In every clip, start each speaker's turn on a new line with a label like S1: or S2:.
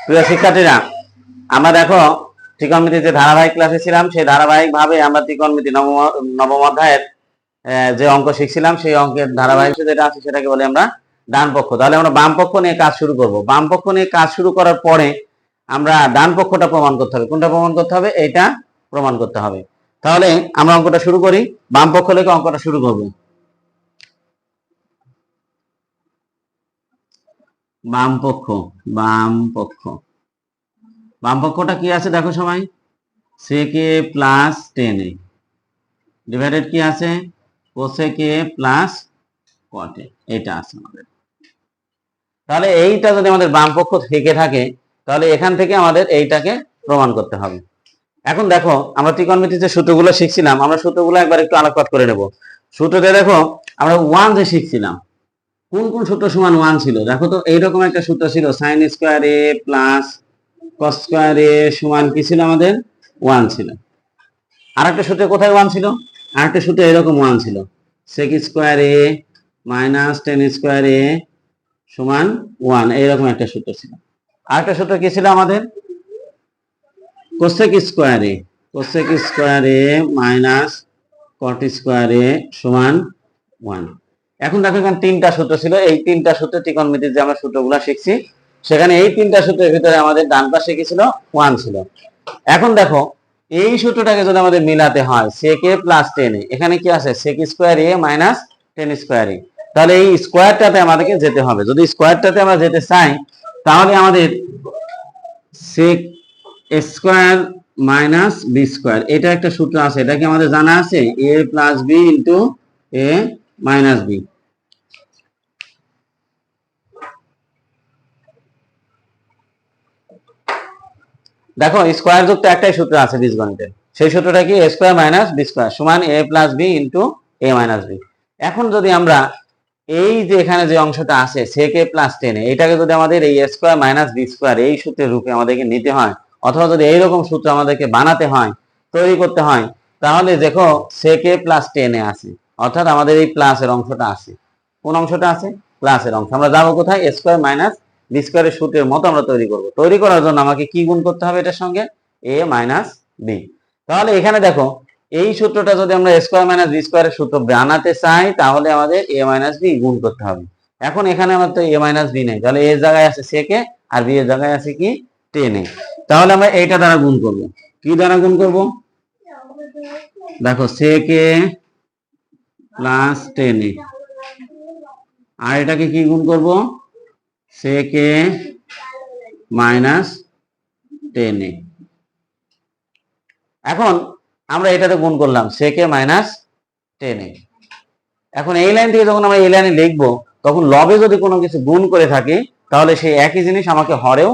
S1: প্রিয় শিক্ষার্থীরা, আমরা দেখো ত্রিকোণমিতিতে ধারাবাহিক ক্লাসে ছিলাম। সেই ধারাবাহিক ভাবে আমরা ত্রিকোণমিতি নবম অধ্যায়ের যে অঙ্ক শিখছিলাম, সেই অঙ্কের ধারাবাহিক যেটা আছে সেটাকে বলি আমরা ডান পক্ষ। তাহলে আমরা বাম পক্ষ নিয়ে কাজ শুরু করব। বাম পক্ষ নিয়ে কাজ শুরু করার পরে আমরা ডান পক্ষটা প্রমাণ করতে হবে। কোনটা প্রমাণ করতে হবে? এইটা প্রমাণ করতে হবে। তাহলে আমরা অঙ্কটা শুরু করি। বাম পক্ষ থেকে অঙ্কটা শুরু করব। বাম পক্ষ, বাম পক্ষ, বাম পক্ষটা কি আছে দেখো সবাই, sec a plus 10a divided কি আছে, cosec a plus cot a, এটা আছে আমাদের। তাহলে এইটা যদি আমাদের বাম পক্ষ থেকে থাকে, তাহলে এখান থেকে আমাদের এইটাকে প্রমাণ করতে হবে। এখন দেখো আমরা ত্রিকোণমিতির যে সূত্রগুলো শিখছিলাম, আমরা সূত্রগুলো একবার একটু আলোকপাত করে নেব। সূত্রটা দেখো আমরা 1 যে শিখছিলাম, কোন কোন সূত্র সমান 1 ছিল দেখো তো। এইরকম একটা সূত্র ছিল, sin square a plus cos square a সমান কি ছিল আমাদের? 1 ছিল। আরেকটা সূত্রে কোথায় 1 ছিল? আরেকটা সূত্রে এরকম 1 ছিল, sec square a minus tan square a সমান 1, এইরকম একটা সূত্র ছিল। আরেকটা সূত্র কি ছিল আমাদের? cosec square a, cosec square a minus cot square a সমান 1। এখন দেখো এখানে তিনটা সূত্র ছিল। এই তিনটা সূত্রে ত্রিকোণমিতির যে আমরা সূত্রগুলো শিখছি, সেখানে এই তিনটা সূত্রের ভিতরে আমাদের ডান পাশে কি ছিল? 1 ছিল। এখন দেখো এই সূত্রটাকে যদি আমাদের মিলাতে হয়, sec a প্লাস 10a, এখানে কি আছে? sec square a minus tan square a। তাহলে এই স্কয়ারটাতে আমাদেরকে যেতে হবে। যদি স্কয়ারটাতে আমরা যেতে চাই, তাহলে আমাদের sec square minus b square, এটা একটা সূত্র আছে, এটা কি আমাদের জানা আছে? a plus b into a minus b. দেখো স্কয়ার যুক্ত একটাই সূত্র আছে বীজগণিতের, সেই সূত্রটা কি? a square minus b square সমান a plus b into a minus b. এখন যদি আমরা এই যে এখানে যে অংশটা আছে sec a প্লাস 10a, এটাকে যদি আমাদের এই a square minus b square এই সূত্রের রূপে আমাদেরকে নিতে হয়, অথবা যদি এইরকম সূত্র আমাদেরকে বানাতে হয়, তৈরি করতে হয়, তাহলে দেখো sec a প্লাস 10a আছে, অর্থাৎ আমাদের এই প্লাসের অংশটা আছে। কোন অংশটা আছে? প্লাসের অংশ। আমরা যাবো কোথায়? a স্কয়ার মাইনাস বি স্কয়ারের সূত্রের মতো আমরা তৈরি করব। তৈরি করার জন্য আমাকে কি গুণ করতে হবে এটার সঙ্গে? a minus b. তাহলে এখানে দেখো এই সূত্রটা যদি আমরা স্কয়ার মাইনাস বি স্কয়ারের সূত্র বানাতে চাই, তাহলে আমাদের a মাইনাস বি গুণ করতে হবে। এখন এখানে আমার তো a মাইনাস বি নেই, তাহলে a এর জায়গায় আছে sec a আর b এর জায়গায় আছে কি? 10a। তাহলে আমরা এইটা দ্বারা গুণ করব। কি দ্বারা গুণ করব? দেখো sec a প্লাস 10a, আর এটাকে কি গুণ করব? sec a minus 10a। এখন আমরা এটাতে গুণ করলাম sec a মাইনাস 10a। এখন এই লাইন থেকে যখন আমরা এই লাইনে লিখবো, তখন লবে যদি কোনো কিছু গুণ করে থাকি, তাহলে সেই একই জিনিস আমাকে হরেও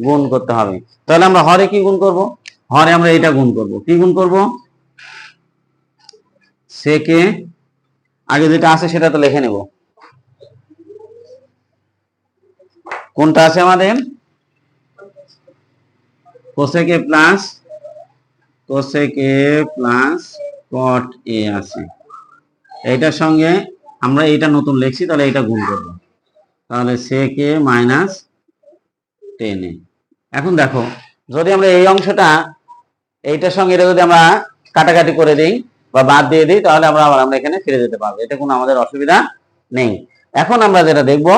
S1: গুণ করতে হবে। তাহলে আমরা হরে কি গুণ করব? হরে আমরা এটা গুণ করব। কি গুণ করব? sec a, আগে যেটা আছে সেটা তো লিখে নেব। কোনটা আছে আমাদের? cosec a plus cosec a plus cot a আছে। এইটার সঙ্গে আমরা এইটা নতুন লিখছি, তাহলে এটা গুণ করব। তাহলে sec a মাইনাস 10a। এখন দেখো যদি আমরা এই অংশটা এইটার সঙ্গে এটা যদি আমরা কাটাকাটি করে দিই বা বাদ দিয়ে দিই, তাহলে আমরা এখানে ফিরে যেতে পারবো, এটা কোনো আমাদের অসুবিধা নেই। এখন আমরা যেটা দেখব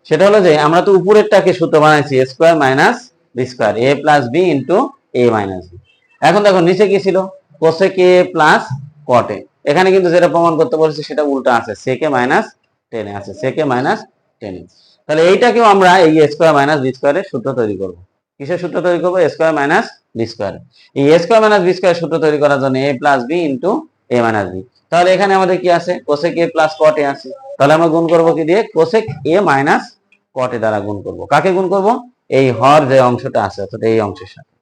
S1: সেটা হলো যে আমরা তো উপরেরটাকে সূত্র বানাইছি a square minus b square, a plus b into a minus b. এখন দেখো নিচে কি ছিল? cosec a plus cot a। এখানে কিন্তু যেটা প্রমাণ করতে বলেছি সেটা উল্টা আছে, sec a মাইনাস 10a আছে, sec a মাইনাস 10a। তাহলে এইটাকেও আমরা এই a স্কয়ার মাইনাস বি স্কয়ারের সূত্র তৈরি করব। কিসের সূত্র তৈরি করব? a square minus b square. এই a square minus b square সূত্র তৈরি করার জন্য a plus b into a minus b. তাহলে এখানে আমাদের কি আছে? cosec a plus cot a আছে। তাহলে আমরা গুণ করব কি দিয়ে? cosec a minus cot a দ্বারা গুণ করব। কাকে গুণ করব? এই হর যে অংশটা আছে, অর্থাৎ এই অংশের সাথে।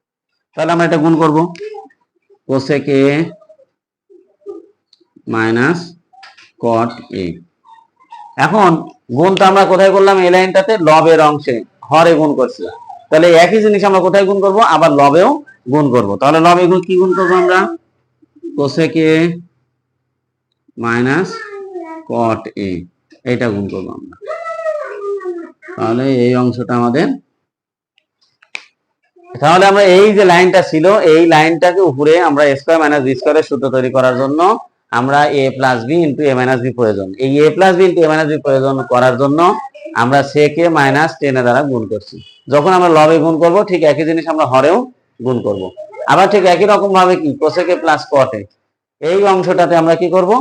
S1: তাহলে আমরা এটা গুণ করব, cosec a minus cot a। এখন গুণটা আমরা কোথায় করলাম? এই লাইনটাতে লবের অংশে হরে গুণ করছি। তাহলে একই জিনিস আমরা কোথায় গুণ করব? আবার লবেও গুণ করব। তাহলে লবে গুণ কি গুণ করব আমরা? cosec a minus cot a, এইটা গুণ করব আমরা। তাহলে এই অংশটা আমাদের তাহলে আমরা এই যে লাইনটা ছিল এই লাইনটাকে উপরে আমরা a স্কয়ার মাইনাস b স্কয়ারের সূত্র তৈরি করার জন্য আমরা a plus b into a minus b প্রয়োজন। এই a plus b into a minus b প্রয়োজন করার জন্য আমরা sec a মাইনাস 10 এর দ্বারা গুণ করছি। যখন আমরা লবে গুণ করব ঠিক একই জিনিস আমরা হরেও গুণ করব। আবার ঠিক একই রকম ভাবে কি cosec a plus cot a এই অংশটাতে আমরা কি করব,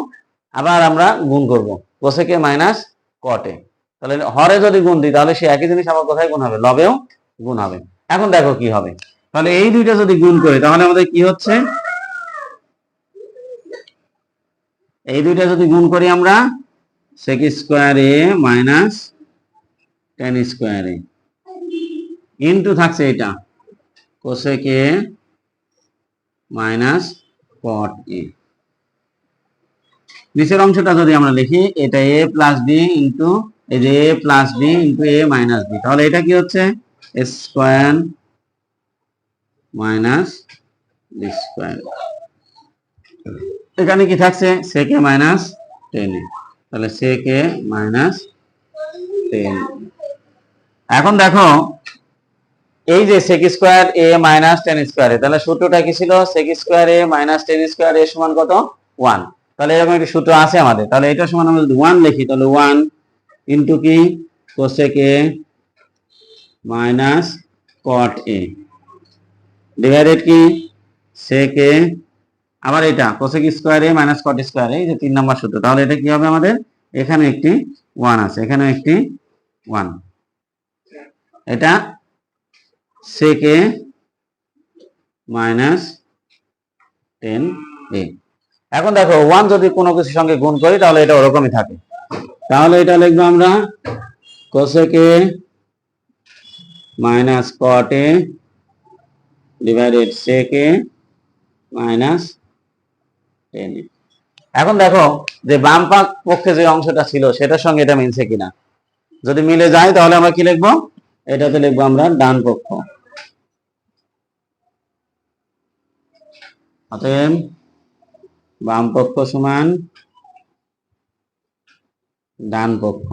S1: আবার আমরা গুণ করব cosec a minus cot a। তাহলে হরে যদি গুণ দিই তাহলে সে একই জিনিস আবার কোথায় গুণ হবে, লবেও গুণ হবে। এখন দেখো কি হবে, তাহলে এই দুইটা যদি গুণ করি তাহলে আমাদের কি হচ্ছে, এই দুইটা যদি গুণ করি আমরা sec square a minus tan square a into থাকছে এটা cosec a minus cot a। নিচের অংশটা যদি আমরা লিখি এটা a প্লাস b ইনটু এই যে a plus b into a minus b, তাহলে এটা কি হচ্ছে স্কয়ার মাইনাস b স্কয়ার। এখানে কি থাকছে sec a মাইনাস 10 a, তাহলে sec a মাইনাস 10। এখন দেখো এই যে sec square a minus 10 square a, তাহলে সূত্রটা কি ছিল sec square a minus 10 square a সমান কত 1। তাহলে এরকম একটা সূত্র আছে আমাদের, তাহলে এটা সমান আমরা যদি 1 লিখি তাহলে 1 ইনটু কি cosec a minus cot a divided কি sec a আবার এটা cosec square a minus cot square a, এই যে 3 নাম্বার সূত্র। তাহলে এটা কি হবে আমাদের, এখানে একটি 1 আছে, এখানে একটি 1, এটা sec a মাইনাস 10 a। এখন দেখো 1 যদি কোনো কিছুর সঙ্গে গুণ করি তাহলে এটা ওরকমই থাকে, তাহলে এটা লিখবো আমরা cosec a minus cot a divided sec a minus 10 a। এখন দেখো যে বাম পক্ষে যে অংশটা ছিল সেটার সঙ্গে এটা মিলছে কিনা, যদি মিলে যায় তাহলে আমরা কি লিখবো, এটাতে লিখবো আমরা ডান পক্ষ। অতএব বাম পক্ষ সমান ডান পক্ষ,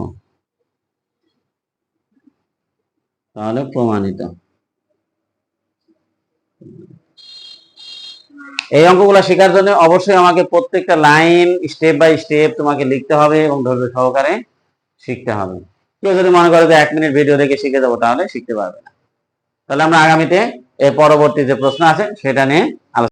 S1: তাহলে প্রমাণিত। এই অঙ্কগুলো শেখার জন্য অবশ্যই আমাকে প্রত্যেকটা লাইন স্টেপ বাই স্টেপ তোমাকে লিখতে হবে এবং ধৈর্য সহকারে শিখতে হবে। কেউ যদি মনে করে যে 1 মিনিট ভিডিও দেখে শিখে যাবো তাহলে শিখতে পারবে না। তাহলে আমরা আগামীতে এর পরবর্তী যে প্রশ্ন আছে সেটা নিয়ে আলোচনা